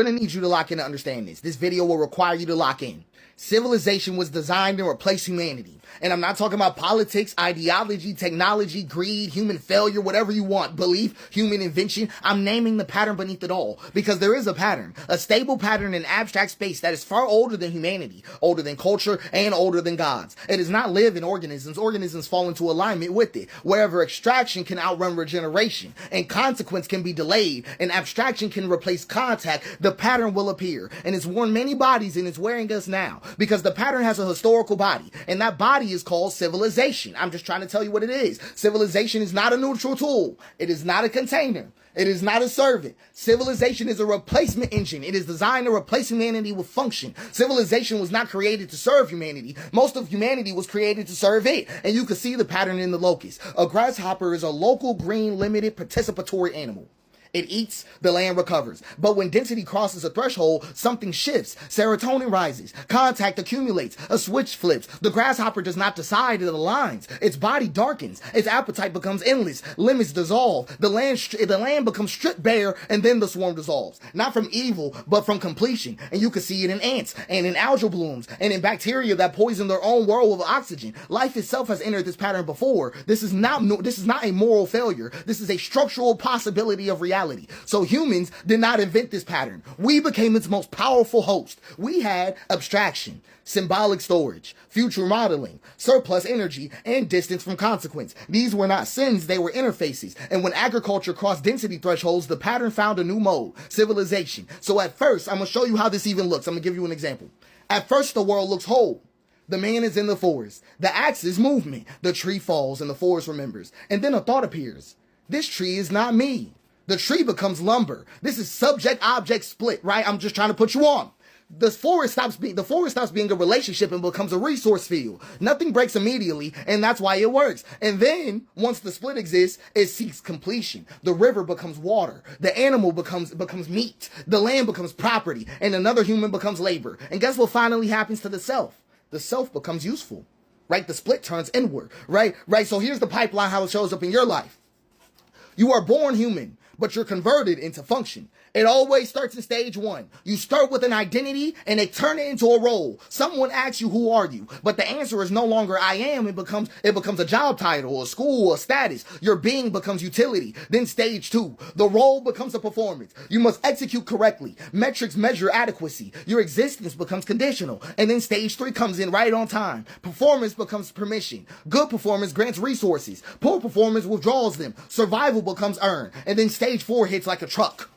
gonna need you to lock in to understand this. This video will require you to lock in. Civilization was designed to replace humanity. And I'm not talking about politics, ideology, technology, greed, human failure, whatever you want, belief, human invention. I'm naming the pattern beneath it all because there is a pattern, a stable pattern in abstract space that is far older than humanity, older than culture, and older than gods. It does not live in organisms. Organisms fall into alignment with it. Wherever extraction can outrun regeneration and consequence can be delayed and abstraction can replace contact, the pattern will appear. And it's worn many bodies and it's wearing us now. Because the pattern has a historical body, and that body is called civilization. I'm just trying to tell you what it is. Civilization is not a neutral tool. It is not a container. It is not a servant. Civilization is a replacement engine. It is designed to replace humanity with function. Civilization was not created to serve humanity. Most of humanity was created to serve it. And you can see the pattern in the locust. A grasshopper is a local, green, limited, participatory animal. It eats, the land recovers. But when density crosses a threshold, something shifts. Serotonin rises. Contact accumulates. A switch flips. The grasshopper does not decide, it aligns. Its body darkens. Its appetite becomes endless. Limits dissolve. The land becomes stripped bare, and then the swarm dissolves. Not from evil, but from completion. And you can see it in ants, and in algal blooms, and in bacteria that poison their own world with oxygen. Life itself has entered this pattern before. This is not a moral failure. This is a structural possibility of reality. So humans did not invent this pattern. We became its most powerful host. We had abstraction, symbolic storage, future modeling, surplus energy, and distance from consequence. These were not sins, they were interfaces. And when agriculture crossed density thresholds, the pattern found a new mode, civilization. So at first, I'm going to show you how this even looks. I'm going to give you an example. At first, the world looks whole. The man is in the forest. The axe is movement. The tree falls and the forest remembers. And then a thought appears. This tree is not me. The tree becomes lumber. This is subject-object split, right? I'm just trying to put you on. The forest stops being a relationship and becomes a resource field. Nothing breaks immediately, and that's why it works. And then, once the split exists, it seeks completion. The river becomes water. The animal becomes meat. The land becomes property, and another human becomes labor. And guess what finally happens to the self? The self becomes useful, right? The split turns inward, right? So here's the pipeline, how it shows up in your life. You are born human, but you're converted into function. It always starts in stage one. You start with an identity and they turn it into a role. Someone asks you, who are you? But the answer is no longer I am. It becomes a job title, a school, a status. Your being becomes utility. Then stage two, the role becomes a performance. You must execute correctly. Metrics measure adequacy. Your existence becomes conditional. And then stage three comes in right on time. Performance becomes permission. Good performance grants resources. Poor performance withdraws them. Survival becomes earned. And then stage four hits like a truck.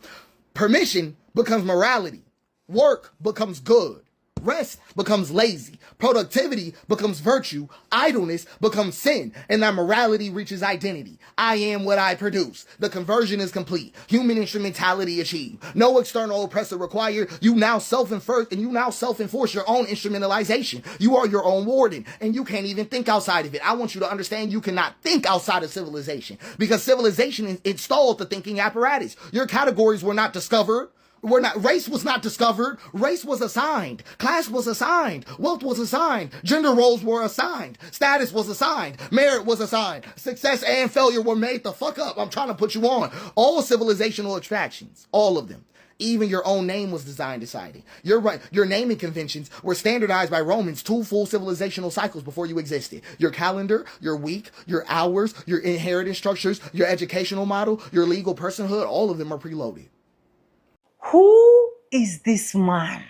Permission becomes morality. Work becomes good. Rest becomes lazy. Productivity becomes virtue. Idleness becomes sin. And that morality reaches identity. I am what I produce. The conversion is complete. Human instrumentality achieved. No external oppressor required. You now self-enforce your own instrumentalization. You are your own warden. And you can't even think outside of it. I want you to understand you cannot think outside of civilization. Because civilization installed the thinking apparatus. Your categories were not discovered. Race was not discovered. Race was assigned. Class was assigned. Wealth was assigned. Gender roles were assigned. Status was assigned. Merit was assigned. Success and failure were made the fuck up. I'm trying to put you on. All civilizational attractions. All of them. Even your own name was decided. You're right. Your naming conventions were standardized by Romans 2 full civilizational cycles before you existed. Your calendar, your week, your hours, your inheritance structures, your educational model, your legal personhood, all of them are preloaded. Who is this man?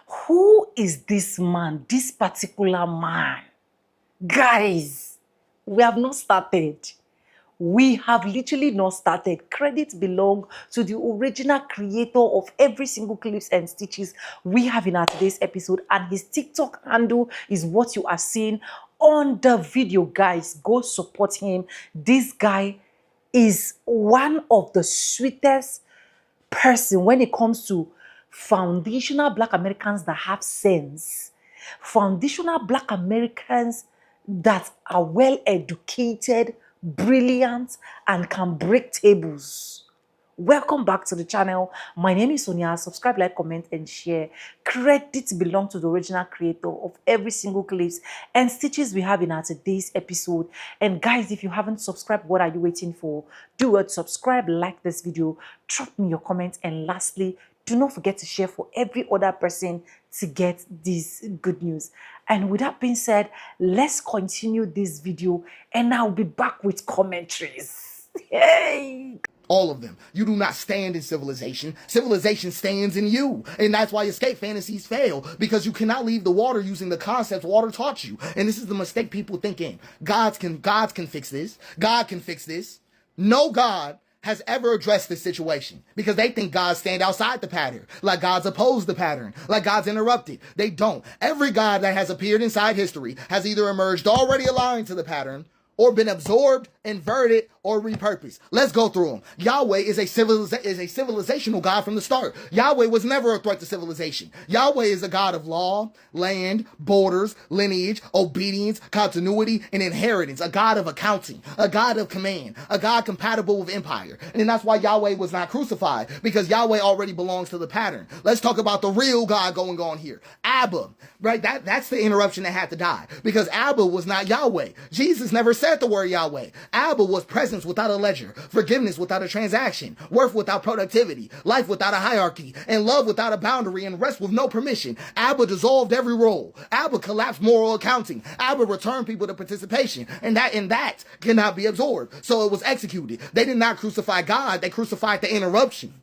Who is this man? This particular man? Guys, we have not started. We have literally not started. Credit belongs to the original creator of every single clips and stitches we have in our today's episode. And his TikTok handle is what you are seeing on the video, guys. Go support him. This guy is one of the sweetest person when it comes to foundational Black Americans that have sense, foundational Black Americans that are well educated, brilliant, and can break tables. Welcome back to the channel. My name is Sonia. Subscribe, like, comment, and share. Credit belongs to the original creator of every single clips and stitches we have in our today's episode. And guys, if you haven't subscribed, what are you waiting for? Do it. Subscribe, like this video, drop me your comments, and lastly, do not forget to share for every other person to get this good news. And with that being said, let's continue this video and I'll be back with commentaries. Hey! All of them. You do not stand in civilization. Civilization stands in you. And that's why escape fantasies fail, because you cannot leave the water using the concepts water taught you. And this is the mistake people think in. Gods can fix this. God can fix this. No God has ever addressed this situation because they think gods stand outside the pattern, like gods oppose the pattern, like gods interrupted. They don't. Every god that has appeared inside history has either emerged already aligned to the pattern or been absorbed, inverted, or repurposed. Let's go through them. Yahweh is a civilizational God from the start. Yahweh was never a threat to civilization. Yahweh is a God of law, land, borders, lineage, obedience, continuity, and inheritance. A God of accounting, a God of command, a God compatible with empire. And that's why Yahweh was not crucified, because Yahweh already belongs to the pattern. Let's talk about the real God going on here. Abba, right? That's the interruption that had to die, because Abba was not Yahweh. Jesus never said the word Yahweh. Abba was presence without a ledger, forgiveness without a transaction, worth without productivity, life without a hierarchy, and love without a boundary, and rest with no permission. Abba dissolved every role. Abba collapsed moral accounting. Abba returned people to participation, and that cannot be absorbed. So it was executed. They did not crucify God, they crucified the interruption.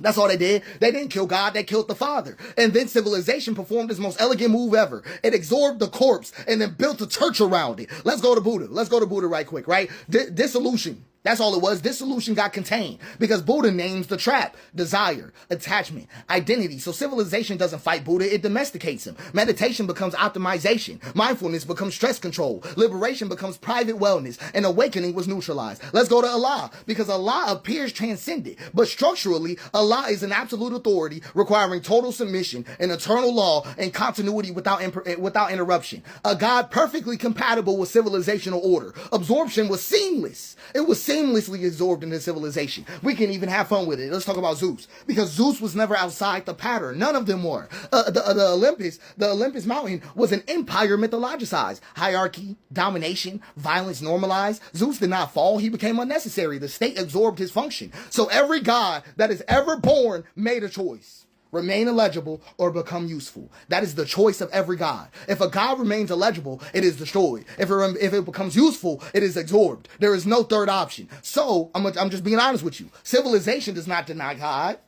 That's all they did. They didn't kill God, they killed the Father. And then civilization performed its most elegant move ever. It absorbed the corpse and then built a church around it. Let's go to Buddha. Let's go to Buddha right quick, right? Dissolution. That's all it was. Dissolution got contained because Buddha names the trap: desire, attachment, identity. So civilization doesn't fight Buddha, it domesticates him. Meditation becomes optimization. Mindfulness becomes stress control. Liberation becomes private wellness. And awakening was neutralized. Let's go to Allah, because Allah appears transcendent, but structurally, Allah is an absolute authority requiring total submission, an eternal law, and continuity without interruption. A God perfectly compatible with civilizational order. Absorption was seamless. It was seamlessly absorbed into civilization. We can even have fun with it. Let's talk about Zeus, because Zeus was never outside the pattern. None of them were. The Olympus mountain was an empire mythologicized. Hierarchy, domination, violence normalized. Zeus did not fall. He became unnecessary. The state absorbed his function. So every god that is ever born made a choice: remain illegible or become useful. That is the choice of every god. If a god remains illegible, it is destroyed. If it becomes useful, it is absorbed. There is no third option. So I'm just being honest with you. Civilization does not deny God.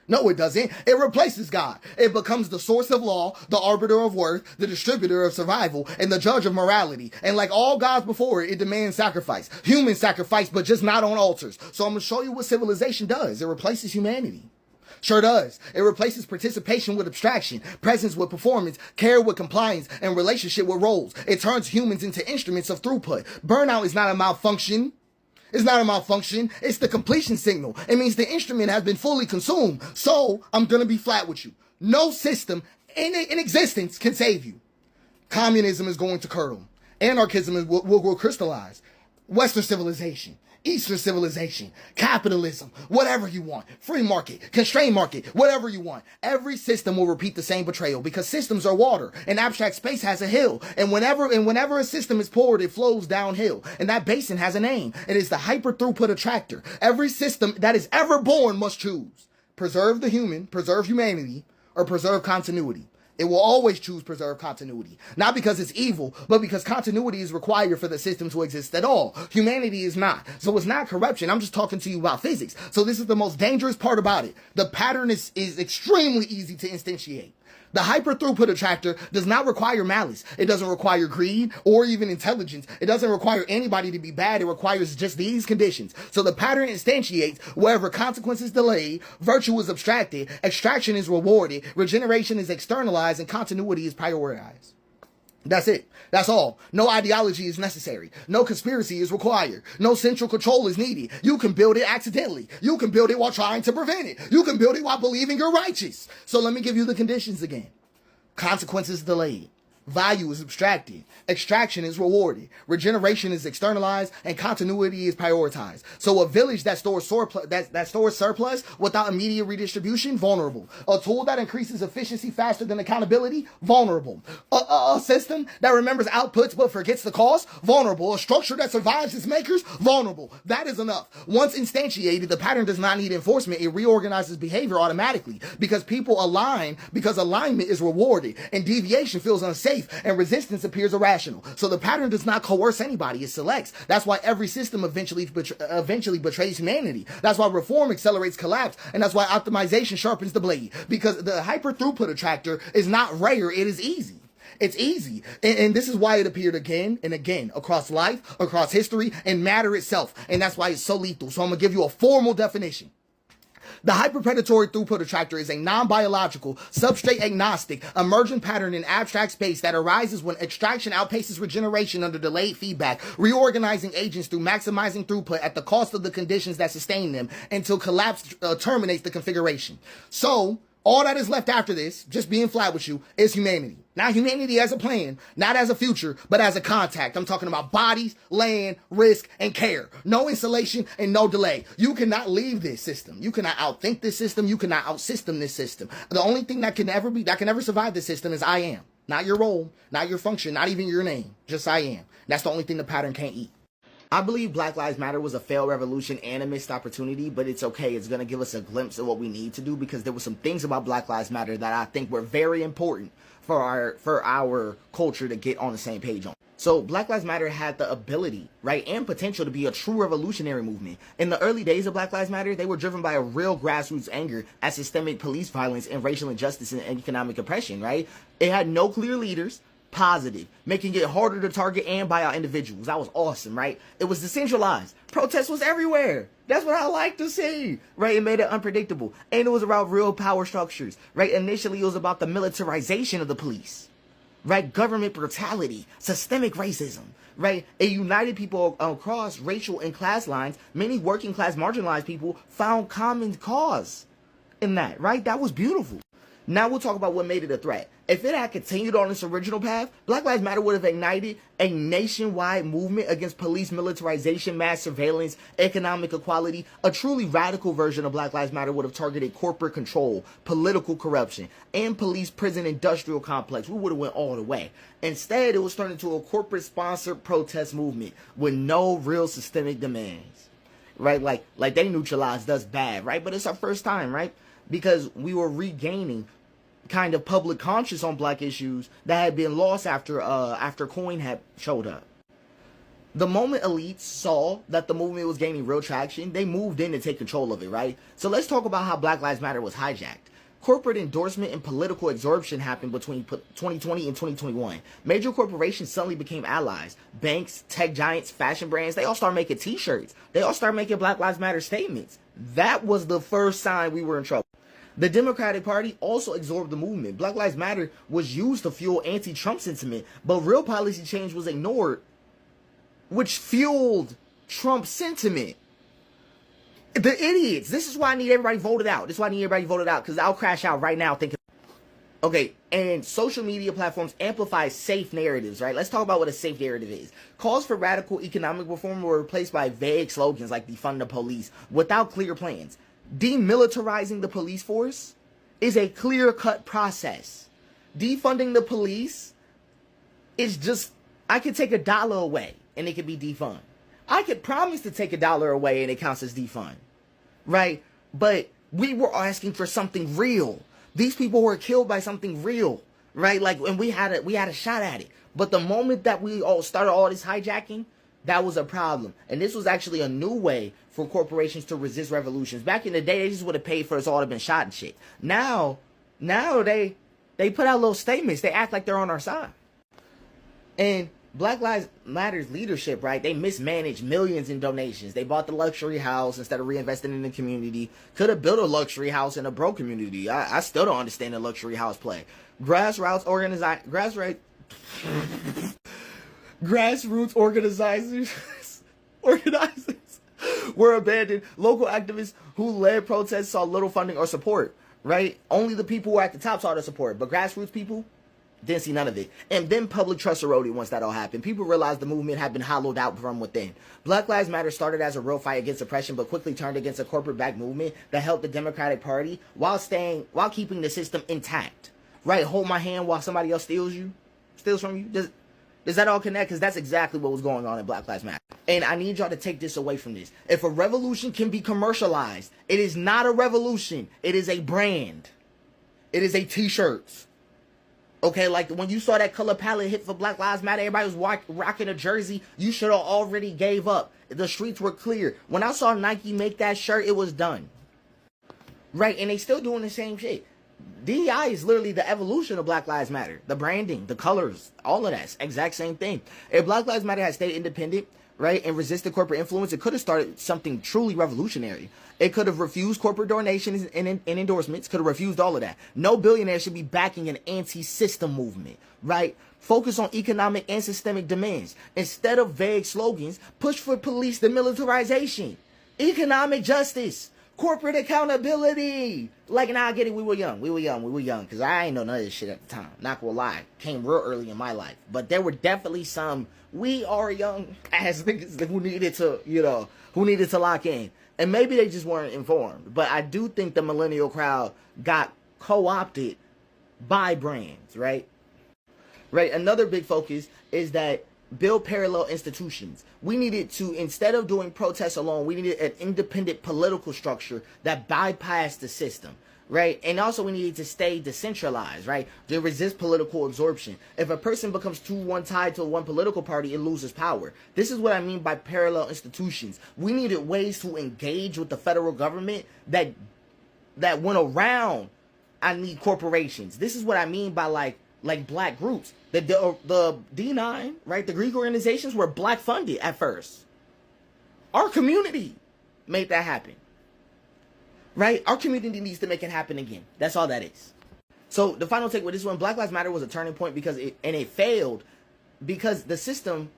No, it doesn't. It replaces God. It becomes the source of law, the arbiter of worth, the distributor of survival, and the judge of morality. And like all gods before it, it demands sacrifice. Human sacrifice, but just not on altars. So I'm going to show you what civilization does. It replaces humanity. Sure does. It replaces participation with abstraction, presence with performance, care with compliance, and relationship with roles. It turns humans into instruments of throughput. Burnout is not a malfunction. It's not a malfunction. It's the completion signal. It means the instrument has been fully consumed. So I'm going to be flat with you. No system in existence can save you. Communism is going to curdle. Anarchism will crystallize. Western civilization, Eastern civilization, capitalism, whatever you want, free market, constrained market, whatever you want. Every system will repeat the same betrayal, because systems are water and abstract space has a hill. And whenever a system is poured, it flows downhill. And that basin has a name. It is the hyper throughput attractor. Every system that is ever born must choose: preserve the human, preserve humanity, or preserve continuity. It will always choose preserve continuity. Not because it's evil, but because continuity is required for the system to exist at all. Humanity is not. So it's not corruption. I'm just talking to you about physics. So this is the most dangerous part about it. The pattern is extremely easy to instantiate. The hyper throughput attractor does not require malice. It doesn't require greed or even intelligence. It doesn't require anybody to be bad. It requires just these conditions. So the pattern instantiates wherever consequence is delayed, virtue is abstracted, extraction is rewarded, regeneration is externalized, and continuity is prioritized. That's it. That's all. No ideology is necessary. No conspiracy is required. No central control is needed. You can build it accidentally. You can build it while trying to prevent it. You can build it while believing you're righteous. So let me give you the conditions again. Consequences delayed. Value is abstracted. Extraction is rewarded. Regeneration is externalized, and continuity is prioritized. So a village that stores surplus without immediate redistribution, vulnerable. A tool that increases efficiency faster than accountability, vulnerable. A system that remembers outputs but forgets the cost, vulnerable. A structure that survives its makers, vulnerable. That is enough. Once instantiated, the pattern does not need enforcement. It reorganizes behavior automatically because people align, because alignment is rewarded, and deviation feels unsafe, and resistance appears irrational. So the pattern does not coerce anybody, it selects. That's why every system eventually betrays humanity. That's why reform accelerates collapse, and that's why optimization sharpens the blade. Because the hyper throughput attractor is not rare, it is easy. It's easy. And this is why it appeared again and again across life, across history, and matter itself. And that's why it's so lethal. So I'm going to give you a formal definition. The hyperpredatory throughput attractor is a non-biological, substrate-agnostic, emergent pattern in abstract space that arises when extraction outpaces regeneration under delayed feedback, reorganizing agents through maximizing throughput at the cost of the conditions that sustain them until collapse terminates the configuration. So, all that is left after this, just being flat with you, is humanity. Not humanity as a plan, not as a future, but as a contact. I'm talking about bodies, land, risk, and care. No insulation and no delay. You cannot leave this system. You cannot outthink this system. You cannot outsystem this system. The only thing that can ever survive this system is I am. Not your role, not your function, not even your name. Just I am. That's the only thing the pattern can't eat. I believe Black Lives Matter was a failed revolution and a missed opportunity, but it's okay. It's going to give us a glimpse of what we need to do because there were some things about Black Lives Matter that I think were very important for our culture to get on the same page on. So Black Lives Matter had the ability, right, and potential to be a true revolutionary movement. In the early days of Black Lives Matter, they were driven by a real grassroots anger at systemic police violence and racial injustice and economic oppression, right? It had no clear leaders. Positive, making it harder to target and buy out individuals. That was awesome, right? It was decentralized. Protest was everywhere. That's what I like to see, right? It made it unpredictable. And it was about real power structures, right? Initially, it was about the militarization of the police, right? Government brutality, systemic racism, right? It united people across racial and class lines. Many working class marginalized people found common cause in that, right? That was beautiful. Now we'll talk about what made it a threat. If it had continued on its original path, Black Lives Matter would have ignited a nationwide movement against police militarization, mass surveillance, economic equality. A truly radical version of Black Lives Matter would have targeted corporate control, political corruption, and police prison industrial complex. We would have went all the way. Instead, it was turned into a corporate-sponsored protest movement with no real systemic demands, right? Like they neutralized us bad, right? But it's our first time, right? Because we were regaining kind of public conscience on black issues that had been lost after Coin had showed up. The moment elites saw that the movement was gaining real traction, they moved in to take control of it, right? So let's talk about how Black Lives Matter was hijacked. Corporate endorsement and political absorption happened between 2020 and 2021. Major corporations suddenly became allies. Banks, tech giants, fashion brands, they all started making t-shirts. They all started making Black Lives Matter statements. That was the first sign we were in trouble. The Democratic Party also absorbed the movement. Black Lives Matter was used to fuel anti-Trump sentiment, but real policy change was ignored, which fueled Trump sentiment. The idiots. This is why I need everybody voted out. This is why I need everybody voted out, because I'll crash out right now thinking. Okay, and social media platforms amplify safe narratives, right? Let's talk about what a safe narrative is. Calls for radical economic reform were replaced by vague slogans like defund the police without clear plans. Demilitarizing the police force is a clear-cut process. Defunding the police is just, I could take $1 away and it could be defund. I could promise to take $1 away and it counts as defund, right? But we were asking for something real. These people were killed by something real, right? Like, and we had a shot at it. But the moment that we all started all this hijacking, that was a problem. And this was actually a new way for corporations to resist revolutions. Back in the day, they just would have paid for us all to have been shot and shit. Now they put out little statements. They act like they're on our side. And Black Lives Matter's leadership, right? They mismanaged millions in donations. They bought the luxury house instead of reinvesting in the community. Could have built a luxury house in a broke community. I still don't understand the luxury house play. Grassroots organizers were abandoned. Local activists who led protests saw little funding or support, right? Only the people who were at the top saw the support. But grassroots people, Didn't see none of it. And then public trust eroded once that all happened. People realized the movement had been hollowed out from within. Black Lives Matter started as a real fight against oppression, but quickly turned against a corporate-backed movement that helped the Democratic Party while keeping the system intact. Right? Hold my hand while somebody else steals from you. Does that all connect? Because that's exactly what was going on in Black Lives Matter. And I need y'all to take this away from this. If a revolution can be commercialized, it is not a revolution. It is a brand. It is a t-shirt. Okay, like when you saw that color palette hit for Black Lives Matter, everybody was rocking a jersey. You should have already gave up. The streets were clear. When I saw Nike make that shirt, it was done. Right, and they still doing the same shit. DEI is literally the evolution of Black Lives Matter. The branding, the colors, all of that. Exact same thing. If Black Lives Matter had stayed independent, right, and resisted corporate influence, it could have started something truly revolutionary. It could have refused corporate donations and endorsements, could have refused all of that. No billionaire should be backing an anti-system movement, right? Focus on economic and systemic demands. Instead of vague slogans, push for police demilitarization, economic justice, corporate accountability. Like, nah, I get it, we were young, because I ain't know none of this shit at the time. Not gonna lie, came real early in my life. But there were definitely some, we are young ass niggas who needed to lock in. And maybe they just weren't informed. But I do think the millennial crowd got co-opted by brands, right? Right, another big focus is that build parallel institutions. We needed to, instead of doing protests alone, we needed an independent political structure that bypassed the system, right? And also we needed to stay decentralized, right? To resist political absorption. If a person becomes tied to one political party, it loses power. This is what I mean by parallel institutions. We needed ways to engage with the federal government that went around, corporations. This is what I mean by like black groups. The D9, right? The Greek organizations were black funded at first. Our community made that happen. Right? Our community needs to make it happen again. That's all that is. So the final take with this one, Black Lives Matter was a turning point because it failed because the system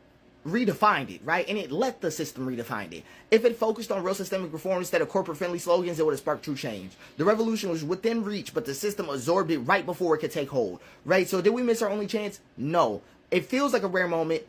redefined it, right? And it let the system redefine it. If it focused on real systemic reform instead of corporate-friendly slogans, it would have sparked true change. The revolution was within reach, but the system absorbed it right before it could take hold, right? So did we miss our only chance? No. It feels like a rare moment,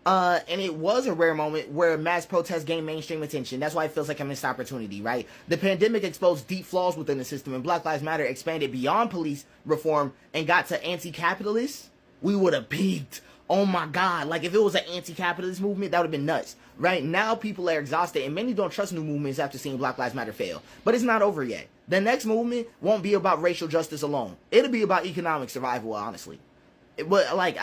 and it was a rare moment where mass protests gained mainstream attention. That's why it feels like a missed opportunity, right? The pandemic exposed deep flaws within the system, and Black Lives Matter expanded beyond police reform and got to anti-capitalists. We would have peaked. Oh my God, like if it was an anti-capitalist movement, that would have been nuts. Right now, people are exhausted, and many don't trust new movements after seeing Black Lives Matter fail. But it's not over yet. The next movement won't be about racial justice alone. It'll be about economic survival, honestly. But like,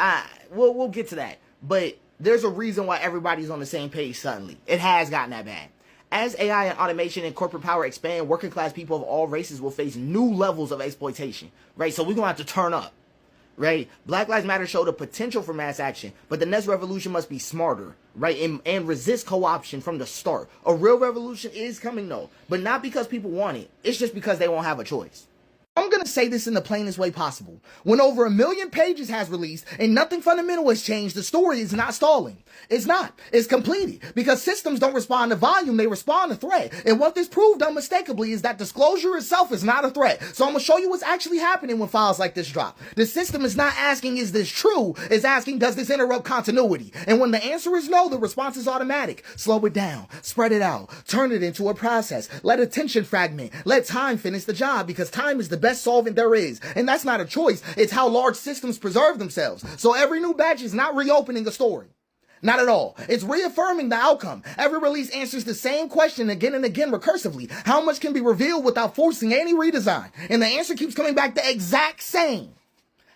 we'll get to that. But there's a reason why everybody's on the same page suddenly. It has gotten that bad. As AI and automation and corporate power expand, working class people of all races will face new levels of exploitation. Right? So we're going to have to turn up. Right? Black Lives Matter showed a potential for mass action, but the next revolution must be smarter, right? And resist co-option from the start. A real revolution is coming though, but not because people want it. It's just because they won't have a choice. I'm going to say this in the plainest way possible. When over 1 million pages has released and nothing fundamental has changed, the story is not stalling. It's not. It's completed. Because systems don't respond to volume, they respond to threat. And what this proved unmistakably is that disclosure itself is not a threat. So I'm going to show you what's actually happening when files like this drop. The system is not asking, is this true? It's asking, does this interrupt continuity? And when the answer is no, the response is automatic. Slow it down. Spread it out. Turn it into a process. Let attention fragment. Let time finish the job, because time is the best solvent there is. And that's not a choice. It's how large systems preserve themselves. So every new batch is not reopening a story. Not at all. It's reaffirming the outcome. Every release answers the same question again and again recursively. How much can be revealed without forcing any redesign? And the answer keeps coming back the exact same.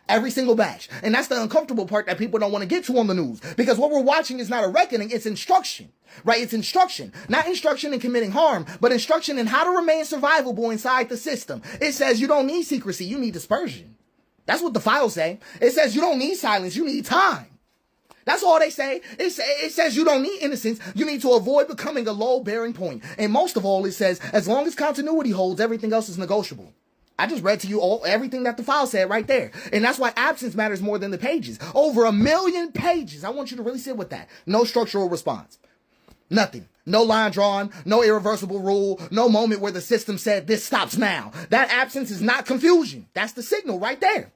Every single batch. And that's the uncomfortable part that people don't want to get to on the news. Because what we're watching is not a reckoning, it's instruction. Right? It's instruction. Not instruction in committing harm, but instruction in how to remain survivable inside the system. It says you don't need secrecy, you need dispersion. That's what the files say. It says you don't need silence, you need time. That's all they say. It says you don't need innocence. You need to avoid becoming a load-bearing point. And most of all, it says, as long as continuity holds, everything else is negotiable. I just read to you everything that the file said right there. And that's why absence matters more than the pages. Over 1 million pages. I want you to really sit with that. No structural response. Nothing. No line drawn. No irreversible rule. No moment where the system said, this stops now. That absence is not confusion. That's the signal right there.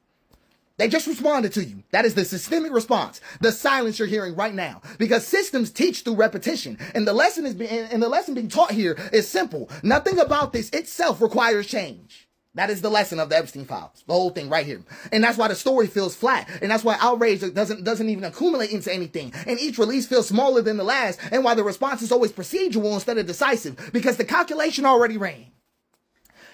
They just responded to you. That is the systemic response, the silence you're hearing right now. Because systems teach through repetition, and the lesson being taught here is simple. Nothing about this itself requires change. That is the lesson of the Epstein files, the whole thing right here. And that's why the story feels flat, and that's why outrage doesn't even accumulate into anything. And each release feels smaller than the last, and why the response is always procedural instead of decisive, because the calculation already ran.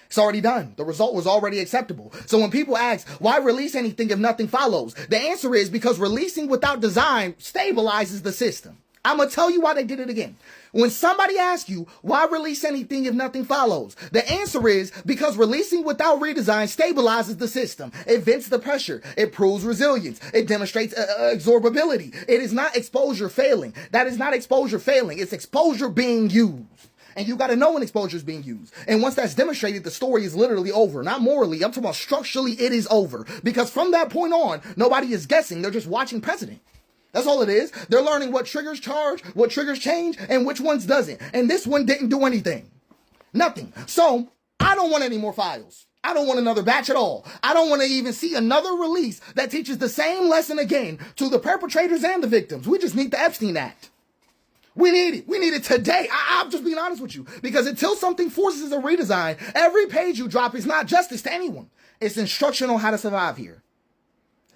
It's already done. The result was already acceptable. So when people ask, why release anything if nothing follows? The answer is because releasing without design stabilizes the system. I'm going to tell you why they did it again. When somebody asks you, why release anything if nothing follows? The answer is because releasing without redesign stabilizes the system. It vents the pressure. It proves resilience. It demonstrates absorbability. It is not exposure failing. That is not exposure failing. It's exposure being used. And you got to know when exposure is being used. And once that's demonstrated, the story is literally over. Not morally. I'm talking about structurally, it is over. Because from that point on, nobody is guessing. They're just watching precedent. That's all it is. They're learning what triggers charge, what triggers change, and which ones doesn't. And this one didn't do anything. Nothing. So I don't want any more files. I don't want another batch at all. I don't want to even see another release that teaches the same lesson again to the perpetrators and the victims. We just need the Epstein Act. We need it. We need it today. I'm just being honest with you. Because until something forces a redesign, every page you drop is not justice to anyone. It's instruction on how to survive here.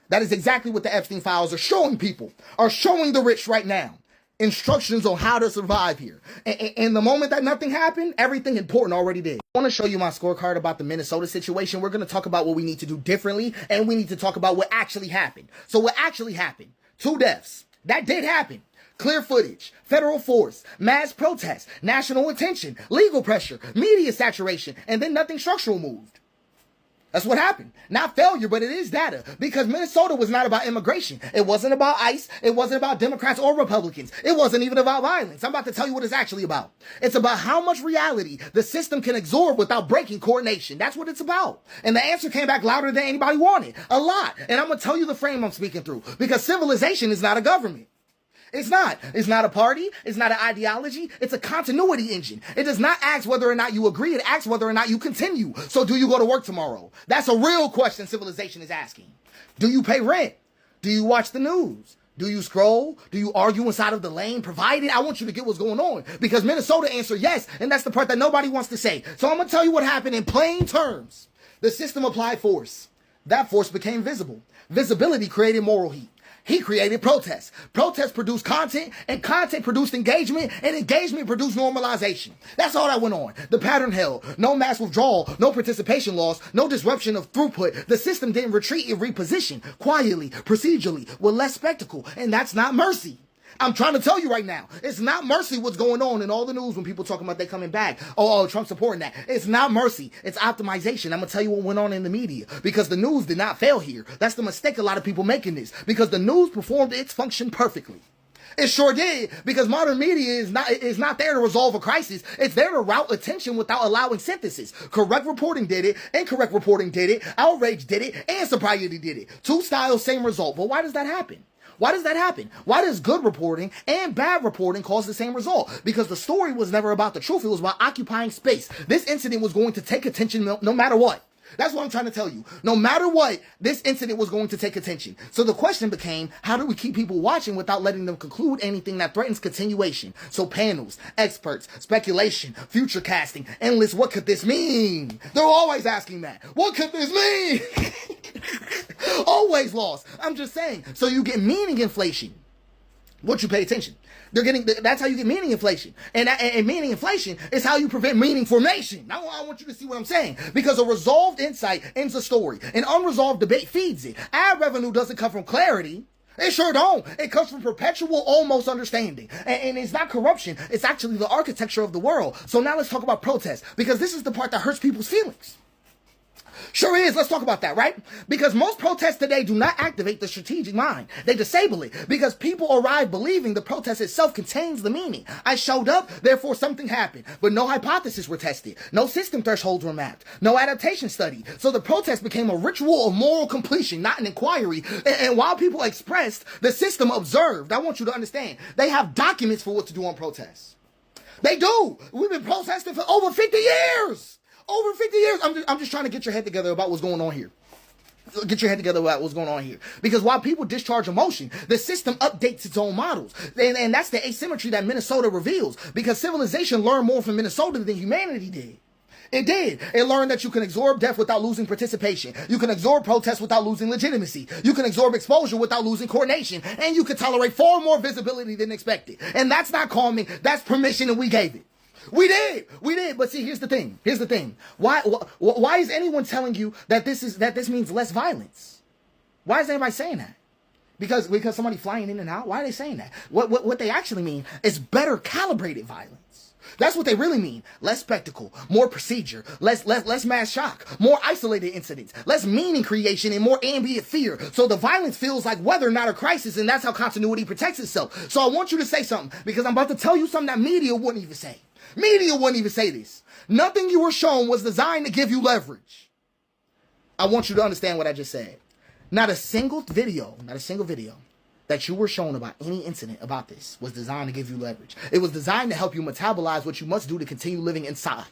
That is exactly what the Epstein files are showing people, are showing the rich right now. Instructions on how to survive here. And the moment that nothing happened, everything important already did. I want to show you my scorecard about the Minnesota situation. We're going to talk about what we need to do differently, and we need to talk about what actually happened. So what actually happened? 2 deaths. That did happen. Clear footage, federal force, mass protests, national attention, legal pressure, media saturation, and then nothing structural moved. That's what happened. Not failure, but it is data. Because Minnesota was not about immigration. It wasn't about ICE. It wasn't about Democrats or Republicans. It wasn't even about violence. I'm about to tell you what it's actually about. It's about how much reality the system can absorb without breaking coordination. That's what it's about. And the answer came back louder than anybody wanted. A lot. And I'm going to tell you the frame I'm speaking through. Because civilization is not a government. It's not. It's not a party. It's not an ideology. It's a continuity engine. It does not ask whether or not you agree. It asks whether or not you continue. So do you go to work tomorrow? That's a real question civilization is asking. Do you pay rent? Do you watch the news? Do you scroll? Do you argue inside of the lane provided? I want you to get what's going on. Because Minnesota answered yes. And that's the part that nobody wants to say. So I'm going to tell you what happened in plain terms. The system applied force. That force became visible. Visibility created moral heat. He created protests. Protests produced content, and content produced engagement, and engagement produced normalization. That's all that went on. The pattern held. No mass withdrawal, no participation loss, no disruption of throughput. The system didn't retreat, it repositioned quietly, procedurally, with less spectacle, and that's not mercy. I'm trying to tell you right now, it's not mercy what's going on in all the news when people talking about they coming back. Oh, Trump supporting that. It's not mercy. It's optimization. I'm going to tell you what went on in the media because the news did not fail here. That's the mistake a lot of people making this because the news performed its function perfectly. It sure did because modern media is not there to resolve a crisis. It's there to route attention without allowing synthesis. Correct reporting did it. Incorrect reporting did it. Outrage did it. And sobriety did it. 2 styles, same result. But why does that happen? Why does that happen? Why does good reporting and bad reporting cause the same result? Because the story was never about the truth. It was about occupying space. This incident was going to take attention no matter what. That's what I'm trying to tell you. No matter what, this incident was going to take attention. So the question became, how do we keep people watching without letting them conclude anything that threatens continuation? So panels, experts, speculation, future casting, endless, what could this mean? They're always asking that. What could this mean? Always lost. I'm just saying. So you get meaning inflation. Once you pay attention. That's how you get meaning inflation. And meaning inflation is how you prevent meaning formation. Now I want you to see what I'm saying. Because a resolved insight ends a story. An unresolved debate feeds it. Ad revenue doesn't come from clarity. It sure don't. It comes from perpetual almost understanding. And it's not corruption. It's actually the architecture of the world. So now let's talk about protest. Because this is the part that hurts people's feelings. Sure is. Let's talk about that, right? Because most protests today do not activate the strategic mind. They disable it because people arrive believing the protest itself contains the meaning. I showed up, therefore something happened. But no hypotheses were tested. No system thresholds were mapped. No adaptation study. So the protest became a ritual of moral completion, not an inquiry. And while people expressed, the system observed. I want you to understand. They have documents for what to do on protests. They do. We've been protesting for over 50 years. Over 50 years. I'm just trying to get your head together about what's going on here. Get your head together about what's going on here. Because while people discharge emotion, the system updates its own models. And that's the asymmetry that Minnesota reveals. Because civilization learned more from Minnesota than humanity did. It did. It learned that you can absorb death without losing participation. You can absorb protest without losing legitimacy. You can absorb exposure without losing coordination. And you can tolerate far more visibility than expected. And that's not calming. That's permission, and we gave it. We did. But see, here's the thing. Why is anyone telling you that this means less violence? Why is anybody saying that? Because somebody flying in and out? Why are they saying that? What they actually mean is better calibrated violence. That's what they really mean. Less spectacle, more procedure, less mass shock, more isolated incidents, less meaning creation, and more ambient fear. So the violence feels like weather, not a crisis, and that's how continuity protects itself. So I want you to say something, because I'm about to tell you something that media wouldn't even say. Media wouldn't even say this. Nothing you were shown was designed to give you leverage. I want you to understand what I just said. Not a single video that you were shown about any incident about this was designed to give you leverage. It was designed to help you metabolize what you must do to continue living inside.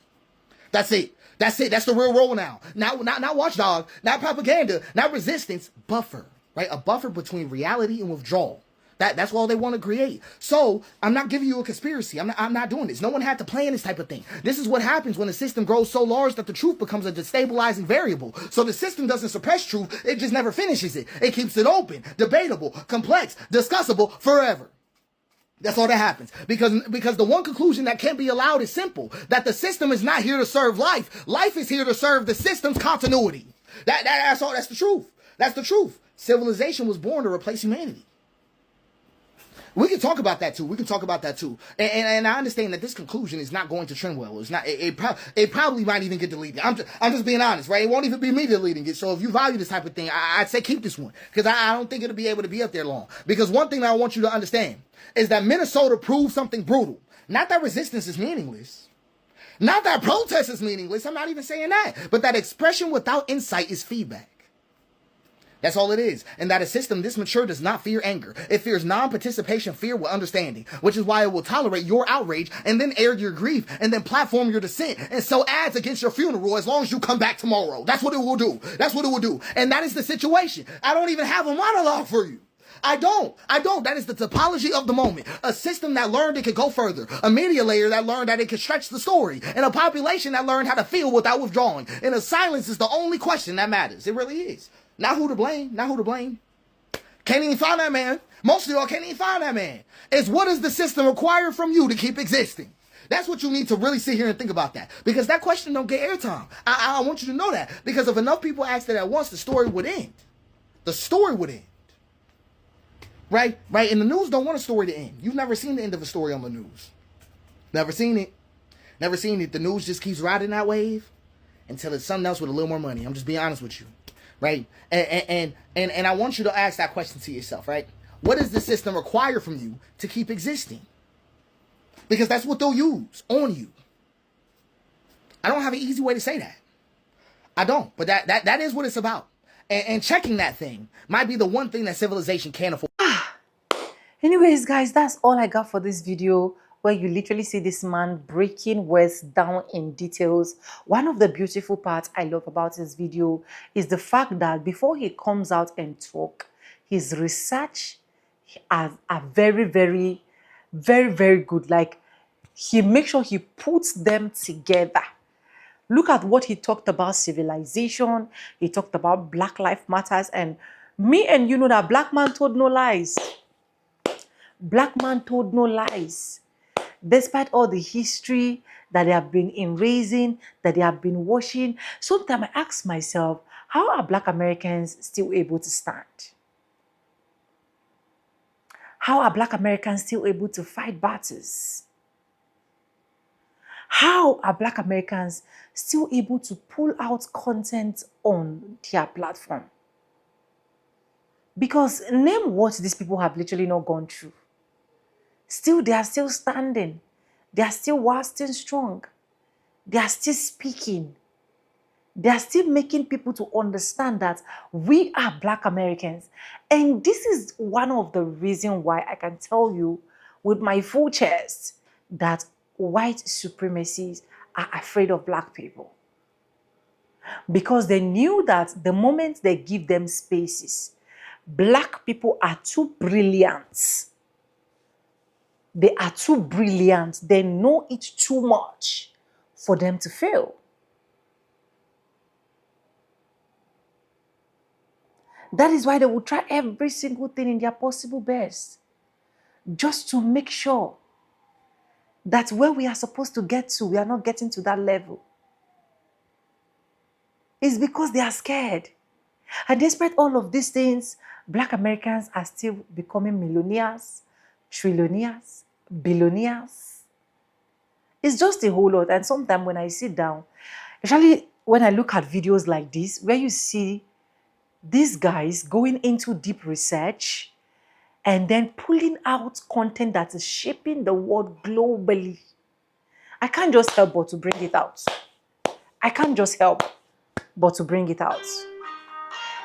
That's it. That's the real role now. Not watchdog, not propaganda, not resistance. Buffer, right? A buffer between reality and withdrawal. That's all they want to create. So I'm not giving you a conspiracy. I'm not doing this. No one had to plan this type of thing. This is what happens when a system grows so large that the truth becomes a destabilizing variable. So the system doesn't suppress truth. It just never finishes it. It keeps it open, debatable, complex, discussable forever. That's all that happens. Because the one conclusion that can't be allowed is simple. That the system is not here to serve life. Life is here to serve the system's continuity. That's all. That's the truth. That's the truth. Civilization was born to replace humanity. We can talk about that too. And I understand that this conclusion is not going to trend well. It's not. It probably might even get deleted. I'm just being honest, right? It won't even be me deleting it. So if you value this type of thing, I'd say keep this one, because I don't think it'll be able to be up there long. Because one thing that I want you to understand is that Minnesota proved something brutal. Not that resistance is meaningless. Not that protest is meaningless. I'm not even saying that. But that expression without insight is feedback. That's all it is. And that a system this mature does not fear anger. It fears non-participation, fear with understanding, which is why it will tolerate your outrage and then air your grief and then platform your dissent and sow ads against your funeral as long as you come back tomorrow. That's what it will do. That's what it will do. And that is the situation. I don't even have a monologue for you. I don't. That is the topology of the moment. A system that learned it could go further. A media layer that learned that it could stretch the story. And a population that learned how to feel without withdrawing. And a silence is the only question that matters. It really is. Not who to blame. Can't even find that man. Most of y'all can't even find that man. It's what does the system require from you to keep existing? That's what you need to really sit here and think about that. Because that question don't get airtime. I want you to know that. Because if enough people asked it at once, the story would end. The story would end. Right? And the news don't want a story to end. You've never seen the end of a story on the news. Never seen it. The news just keeps riding that wave until it's something else with a little more money. I'm just being honest with you. Right? And I want you to ask that question to yourself, right? What does the system require from you to keep existing? Because that's what they'll use on you. I don't have an easy way to say that. I don't. But that is what it's about. And checking that thing might be the one thing that civilization can't afford. Anyways, guys, that's all I got for this video, where you literally see this man breaking words down in details. One of the beautiful parts I love about this video is the fact that before he comes out and talk, his research are very, very, very, very good. Like, he makes sure he puts them together. Look at what he talked about: civilization. He talked about Black Lives Matters. And me and you know that black man told no lies. Black man told no lies. Despite all the history that they have been erasing, that they have been washing, sometimes I ask myself, how are Black Americans still able to stand? How are Black Americans still able to fight battles? How are Black Americans still able to pull out content on their platform? Because name what these people have literally not gone through. Still, they are still standing. They are still wasting strong. They are still speaking. They are still making people to understand that we are Black Americans. And this is one of the reasons why I can tell you with my full chest that white supremacists are afraid of Black people. because they knew that the moment they give them spaces, Black people are too brilliant. They are too brilliant. They know it too much for them to fail. That is why they will try every single thing in their possible best, just to make sure that where we are supposed to get to, we are not getting to that level. It's because they are scared. And despite all of these things, Black Americans are still becoming millionaires, trillionaires, billionaires. It's just a whole lot. And sometimes when I sit down, especially when I look at videos like this, where you see these guys going into deep research and then pulling out content that is shaping the world globally, I can't just help but to bring it out. I can't just help but to bring it out.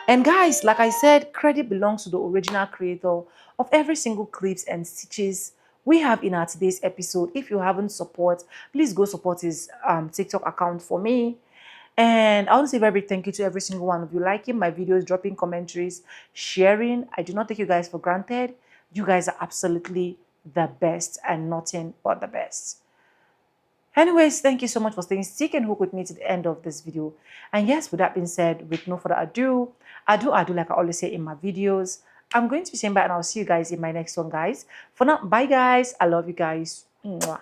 And guys, like I said, credit belongs to the original creator of every single clips and stitches we have in our today's episode. If you haven't support, please go support his TikTok account for me. And I want to say a very big thank you to every single one of you liking my videos, dropping commentaries, sharing. I do not take you guys for granted. You guys are absolutely the best and nothing but the best. Anyways, thank you so much for staying stick and hook with me to the end of this video. And yes, with that being said, with no further ado, like I always say in my videos, I'm going to be saying bye and I'll see you guys in my next one, guys. For now, bye guys. I love you guys. Mwah.